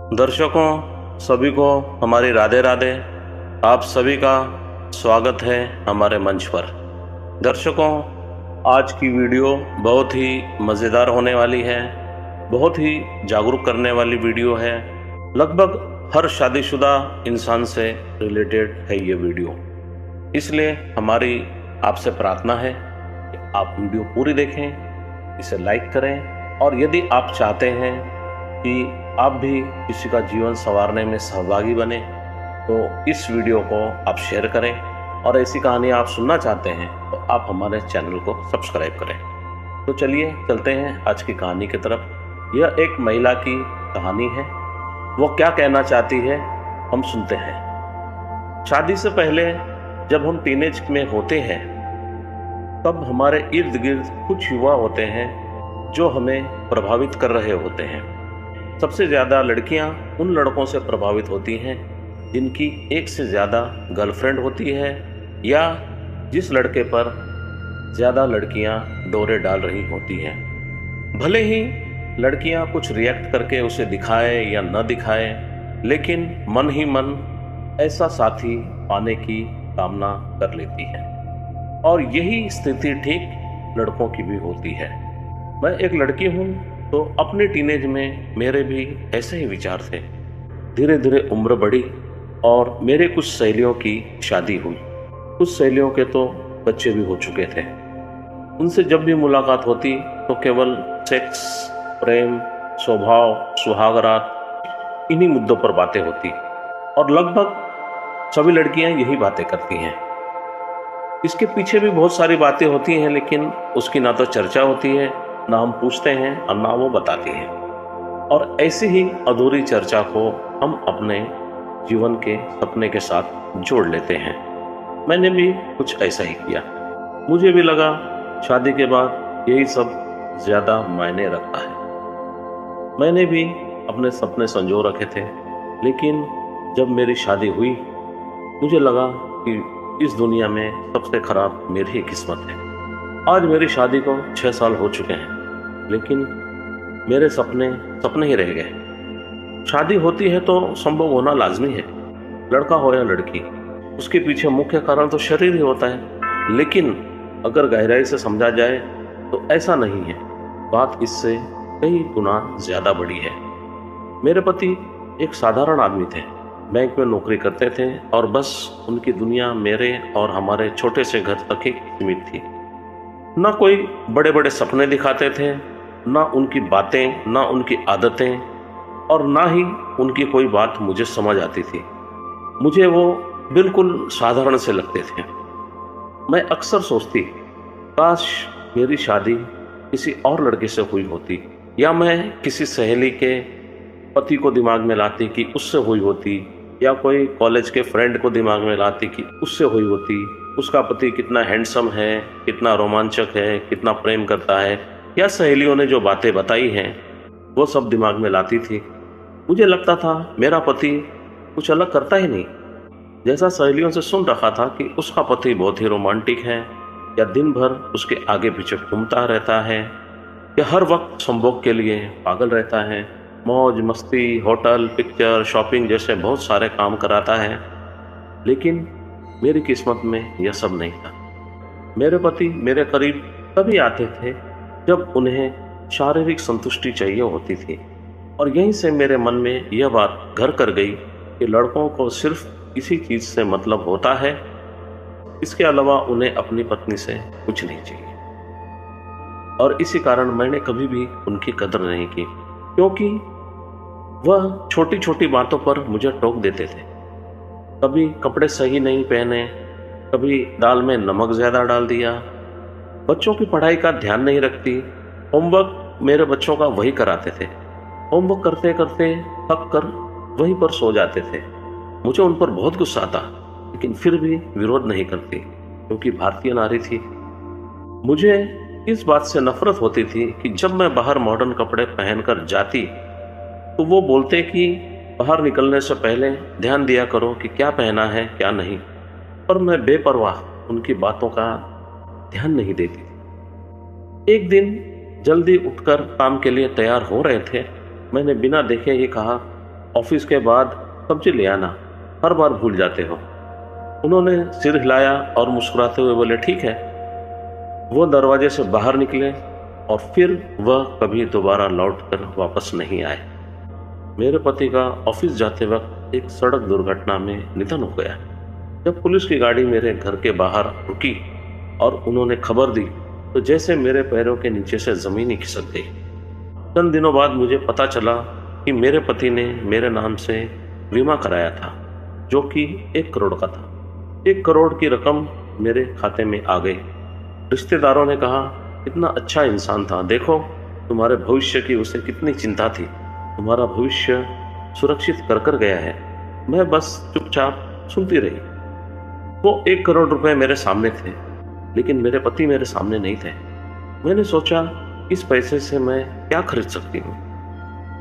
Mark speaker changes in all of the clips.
Speaker 1: दर्शकों सभी को हमारी राधे राधे। आप सभी का स्वागत है हमारे मंच पर। दर्शकों, आज की वीडियो बहुत ही मज़ेदार होने वाली है, बहुत ही जागरूक करने वाली वीडियो है। लगभग हर शादीशुदा इंसान से रिलेटेड है ये वीडियो, इसलिए हमारी आपसे प्रार्थना है कि आप वीडियो पूरी देखें, इसे लाइक करें और यदि आप चाहते हैं कि आप भी किसी का जीवन संवारने में सहभागी बने तो इस वीडियो को आप शेयर करें, और ऐसी कहानी आप सुनना चाहते हैं तो आप हमारे चैनल को सब्सक्राइब करें। तो चलिए चलते हैं आज की कहानी की तरफ। यह एक महिला की कहानी है। वो क्या कहना चाहती है हम सुनते हैं। शादी से पहले जब हम टीनेज में होते हैं तब हमारे इर्द गिर्द कुछ युवा होते हैं जो हमें प्रभावित कर रहे होते हैं। सबसे ज़्यादा लड़कियां उन लड़कों से प्रभावित होती हैं जिनकी एक से ज़्यादा गर्लफ्रेंड होती है, या जिस लड़के पर ज़्यादा लड़कियां डोरे डाल रही होती हैं। भले ही लड़कियां कुछ रिएक्ट करके उसे दिखाए या न दिखाए, लेकिन मन ही मन ऐसा साथी पाने की कामना कर लेती है। और यही स्थिति ठीक लड़कों की भी होती है। मैं एक लड़की हूँ तो अपने टीनेज में मेरे भी ऐसे ही विचार थे। धीरे धीरे उम्र बढ़ी और मेरे कुछ सहेलियों की शादी हुई। कुछ सहेलियों के तो बच्चे भी हो चुके थे। उनसे जब भी मुलाकात होती तो केवल सेक्स, प्रेम, स्वभाव, सुहागरात, इन्हीं मुद्दों पर बातें होती, और लगभग सभी लड़कियां यही बातें करती हैं। इसके पीछे भी बहुत सारी बातें होती हैं, लेकिन उसकी ना तो चर्चा होती है, ना हम पूछते हैं और ना वो बताती हैं। और ऐसी ही अधूरी चर्चा को हम अपने जीवन के सपने के साथ जोड़ लेते हैं। मैंने भी कुछ ऐसा ही किया। मुझे भी लगा शादी के बाद यही सब ज़्यादा मायने रखता है। मैंने भी अपने सपने संजो रखे थे, लेकिन जब मेरी शादी हुई मुझे लगा कि इस दुनिया में सबसे खराब मेरी ही किस्मत है। आज मेरी शादी को 6 साल हो चुके हैं, लेकिन मेरे सपने ही रह गए। शादी होती है तो संभोग होना लाजमी है, लड़का हो या लड़की। उसके पीछे मुख्य कारण तो शरीर ही होता है, लेकिन अगर गहराई से समझा जाए तो ऐसा नहीं है। बात इससे कई गुना ज़्यादा बड़ी है। मेरे पति एक साधारण आदमी थे, बैंक में नौकरी करते थे और बस उनकी दुनिया मेरे और हमारे छोटे से घर तक ही सीमित थी। ना कोई बड़े बड़े सपने दिखाते थे, ना उनकी बातें, ना उनकी आदतें, और ना ही उनकी कोई बात मुझे समझ आती थी। मुझे वो बिल्कुल साधारण से लगते थे। मैं अक्सर सोचती, काश मेरी शादी किसी और लड़के से हुई होती, या मैं किसी सहेली के पति को दिमाग में लाती कि उससे हुई होती, या कोई कॉलेज के फ्रेंड को दिमाग में लाती कि उससे हुई होती। उसका पति कितना हैंडसम है, कितना रोमांचक है, कितना प्रेम करता है, या सहेलियों ने जो बातें बताई हैं वो सब दिमाग में लाती थी। मुझे लगता था मेरा पति कुछ अलग करता ही नहीं। जैसा सहेलियों से सुन रखा था कि उसका पति बहुत ही रोमांटिक है, या दिन भर उसके आगे पीछे घूमता रहता है, या हर वक्त संभोग के लिए पागल रहता है, मौज मस्ती, होटल, पिक्चर, शॉपिंग जैसे बहुत सारे काम कराता है। लेकिन मेरी किस्मत में यह सब नहीं था। मेरे पति मेरे करीब तभी आते थे जब उन्हें शारीरिक संतुष्टि चाहिए होती थी, और यहीं से मेरे मन में यह बात घर कर गई कि लड़कों को सिर्फ इसी चीज़ से मतलब होता है, इसके अलावा उन्हें अपनी पत्नी से कुछ नहीं चाहिए। और इसी कारण मैंने कभी भी उनकी कदर नहीं की, क्योंकि वह छोटी छोटी बातों पर मुझे टोक देते थे। कभी कपड़े सही नहीं पहने, कभी दाल में नमक ज़्यादा डाल दिया, बच्चों की पढ़ाई का ध्यान नहीं रखती, होमवर्क मेरे बच्चों का वही कराते थे। होमवर्क करते करते थक कर वहीं पर सो जाते थे। मुझे उन पर बहुत गुस्सा आता, लेकिन फिर भी विरोध नहीं करती, क्योंकि भारतीय नारी थी। मुझे इस बात से नफरत होती थी कि जब मैं बाहर मॉडर्न कपड़े पहनकर जाती तो वो बोलते कि बाहर निकलने से पहले ध्यान दिया करो कि क्या पहना है क्या नहीं, पर मैं बेपरवाह उनकी बातों का ध्यान नहीं देती। एक दिन जल्दी उठकर काम के लिए तैयार हो रहे थे, मैंने बिना देखे ही कहा, ऑफिस के बाद सब्जी ले आना, हर बार भूल जाते हो। उन्होंने सिर हिलाया और मुस्कुराते हुए बोले, ठीक है। वो दरवाजे से बाहर निकले और फिर वह कभी दोबारा लौटकर वापस नहीं आए। मेरे पति का ऑफिस जाते वक्त एक सड़क दुर्घटना में निधन हो गया। जब पुलिस की गाड़ी मेरे घर के बाहर रुकी और उन्होंने खबर दी तो जैसे मेरे पैरों के नीचे से जमीन ही खिसक गई। चंद दिनों बाद मुझे पता चला कि मेरे पति ने मेरे नाम से बीमा कराया था, जो कि 1 करोड़ का था। 1 करोड़ की रकम मेरे खाते में आ गई। रिश्तेदारों ने कहा, इतना अच्छा इंसान था, देखो तुम्हारे भविष्य की उसे कितनी चिंता थी, तुम्हारा भविष्य सुरक्षित कर गया है। मैं बस चुपचाप सुनती रही। वो 1 करोड़ रुपए मेरे सामने थे, लेकिन मेरे पति मेरे सामने नहीं थे। मैंने सोचा, इस पैसे से मैं क्या खरीद सकती हूँ।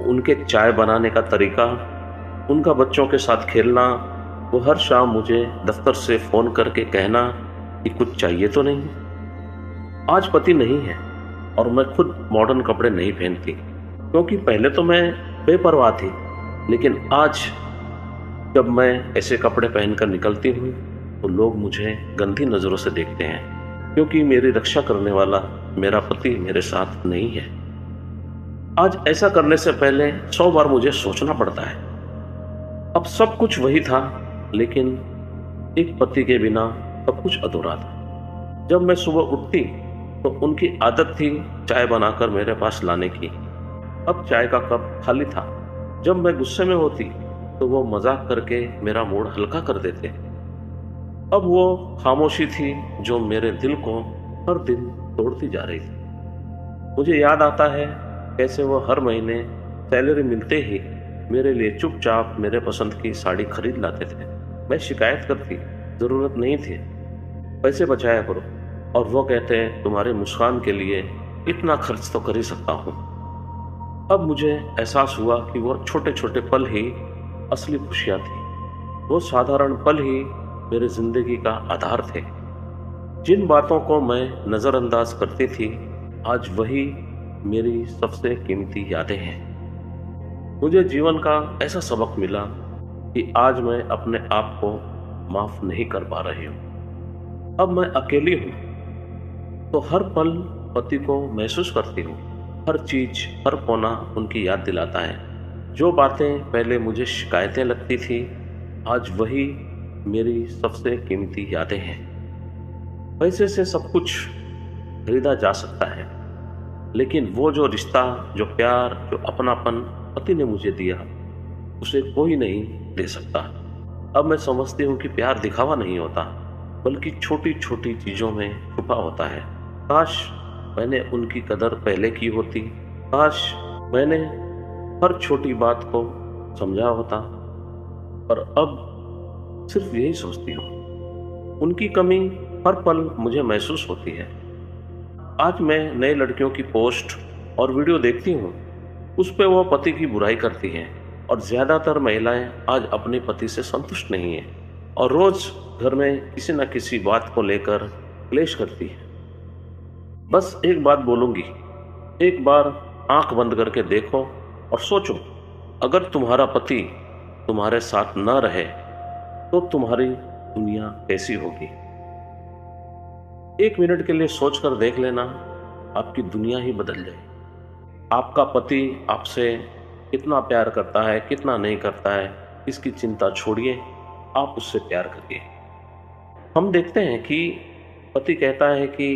Speaker 1: उनके चाय बनाने का तरीका, उनका बच्चों के साथ खेलना, वो हर शाम मुझे दफ्तर से फोन करके कहना कि कुछ चाहिए तो नहीं। आज पति नहीं है और मैं खुद मॉडर्न कपड़े नहीं पहनती, क्योंकि पहले तो मैं बेपरवाह थी, लेकिन आज जब मैं ऐसे कपड़े पहनकर निकलती हूँ तो लोग मुझे गंदी नज़रों से देखते हैं, क्योंकि मेरी रक्षा करने वाला मेरा पति मेरे साथ नहीं है। आज ऐसा करने से पहले 100 बार मुझे सोचना पड़ता है। अब सब कुछ वही था, लेकिन एक पति के बिना सब कुछ अधूरा था। जब मैं सुबह उठती तो उनकी आदत थी चाय बनाकर मेरे पास लाने की। अब चाय का कप खाली था। जब मैं गुस्से में होती तो वो मजाक करके मेरा मूड हल्का कर देते। अब वो खामोशी थी जो मेरे दिल को हर दिन तोड़ती जा रही थी। मुझे याद आता है कैसे वो हर महीने सैलरी मिलते ही मेरे लिए चुपचाप मेरे पसंद की साड़ी खरीद लाते थे। मैं शिकायत करती, ज़रूरत नहीं थी, पैसे बचाया करो, और वो कहते हैं तुम्हारे मुस्कान के लिए इतना खर्च तो कर ही सकता हूँ। अब मुझे एहसास हुआ कि वो छोटे छोटे पल ही असली खुशियाँ थी। वो साधारण पल ही मेरे जिंदगी का आधार थे। जिन बातों को मैं नज़रअंदाज करती थी, आज वही मेरी सबसे कीमती यादें हैं। मुझे जीवन का ऐसा सबक मिला कि आज मैं अपने आप को माफ नहीं कर पा रही हूँ। अब मैं अकेली हूँ तो हर पल पति को महसूस करती हूँ। हर चीज, हर कोना उनकी याद दिलाता है। जो बातें पहले मुझे शिकायतें लगती थी, आज वही मेरी सबसे कीमती यादें हैं। पैसे से सब कुछ खरीदा जा सकता है, लेकिन वो जो रिश्ता, जो प्यार, जो अपनापन पति ने मुझे दिया, उसे कोई नहीं दे सकता। अब मैं समझती हूँ कि प्यार दिखावा नहीं होता, बल्कि छोटी छोटी चीज़ों में छुपा होता है। काश मैंने उनकी कदर पहले की होती, काश मैंने हर छोटी बात को समझा होता, पर अब सिर्फ यही सोचती हूँ। उनकी कमी हर पल मुझे महसूस होती है। आज मैं नए लड़कियों की पोस्ट और वीडियो देखती हूँ, उस पे वो पति की बुराई करती हैं, और ज़्यादातर महिलाएं आज अपने पति से संतुष्ट नहीं हैं और रोज़ घर में किसी न किसी बात को लेकर क्लेश करती है। बस एक बात बोलूँगी, एक बार आंख बंद करके देखो और सोचो, अगर तुम्हारा पति तुम्हारे साथ न रहे तो तुम्हारी दुनिया कैसी होगी। 1 मिनट के लिए सोचकर देख लेना, आपकी दुनिया ही बदल जाए। आपका पति आपसे कितना प्यार करता है, कितना नहीं करता है, इसकी चिंता छोड़िए, आप उससे प्यार करिए। हम देखते हैं कि पति कहता है कि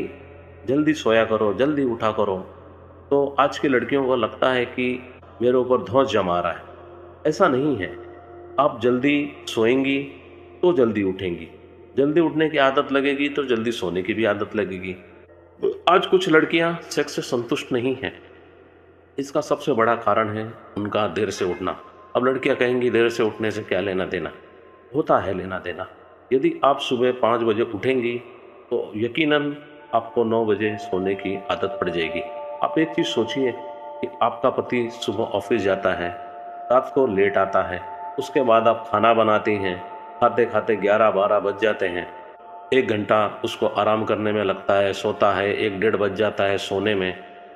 Speaker 1: जल्दी सोया करो, जल्दी उठा करो, तो आज की लड़कियों को लगता है कि मेरे ऊपर धौंस जमा रहा है। ऐसा नहीं है। आप जल्दी सोएंगी तो जल्दी उठेंगी, जल्दी उठने की आदत लगेगी तो जल्दी सोने की भी आदत लगेगी। आज कुछ लड़कियां सेक्स से संतुष्ट नहीं हैं। इसका सबसे बड़ा कारण है उनका देर से उठना। अब लड़कियां कहेंगी देर से उठने से क्या लेना देना, होता है लेना देना। यदि आप सुबह 5 बजे उठेंगी तो यकीनन आपको 9 बजे सोने की आदत पड़ जाएगी। आप एक चीज़ सोचिए कि आपका पति सुबह ऑफिस जाता है, रात को लेट आता है, उसके बाद आप खाना बनाती हैं, खाते खाते 11-12 बज जाते हैं। 1 घंटा उसको आराम करने में लगता है, सोता है, 1-1.5 बज जाता है सोने में।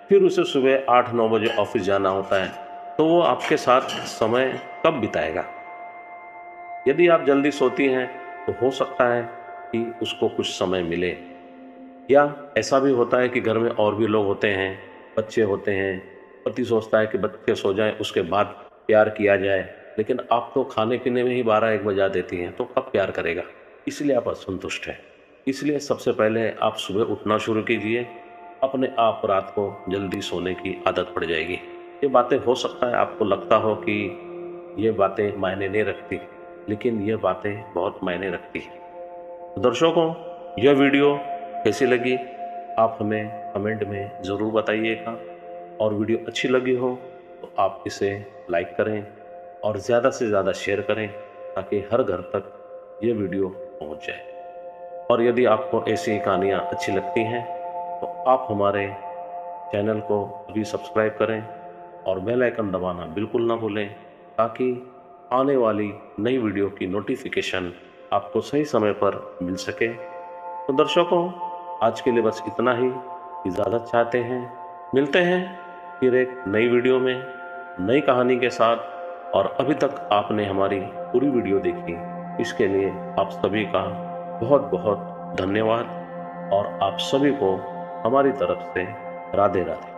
Speaker 1: फिर उसे सुबह 8-9 बजे ऑफिस जाना होता है। तो वो आपके साथ समय कब बिताएगा। यदि आप जल्दी सोती हैं तो हो सकता है कि उसको कुछ समय मिले, या ऐसा भी होता है कि घर में और भी लोग होते हैं, बच्चे होते हैं, पति सोचता है कि बच्चे सो जाएं उसके बाद प्यार किया जाए, लेकिन आप तो खाने पीने में ही 12-1 बजा देती हैं, तो कब प्यार करेगा। इसलिए आप असंतुष्ट हैं। इसलिए सबसे पहले आप सुबह उठना शुरू कीजिए, अपने आप रात को जल्दी सोने की आदत पड़ जाएगी। ये बातें हो सकता है आपको लगता हो कि ये बातें मायने नहीं रखती, लेकिन ये बातें बहुत मायने रखती हैं। तो दर्शकों, यह वीडियो कैसी लगी आप हमें कमेंट में ज़रूर बताइएगा, और वीडियो अच्छी लगी हो तो आप इसे लाइक करें और ज़्यादा से ज़्यादा शेयर करें, ताकि हर घर तक ये वीडियो पहुंच जाए। और यदि आपको ऐसी कहानियाँ अच्छी लगती हैं तो आप हमारे चैनल को अभी सब्सक्राइब करें और बेल आइकन दबाना बिल्कुल ना भूलें, ताकि आने वाली नई वीडियो की नोटिफिकेशन आपको सही समय पर मिल सके। तो दर्शकों, आज के लिए बस इतना ही। इजाज़त चाहते हैं, मिलते हैं फिर एक नई वीडियो में नई कहानी के साथ। और अभी तक आपने हमारी पूरी वीडियो देखी, इसके लिए आप सभी का बहुत बहुत धन्यवाद, और आप सभी को हमारी तरफ से राधे राधे।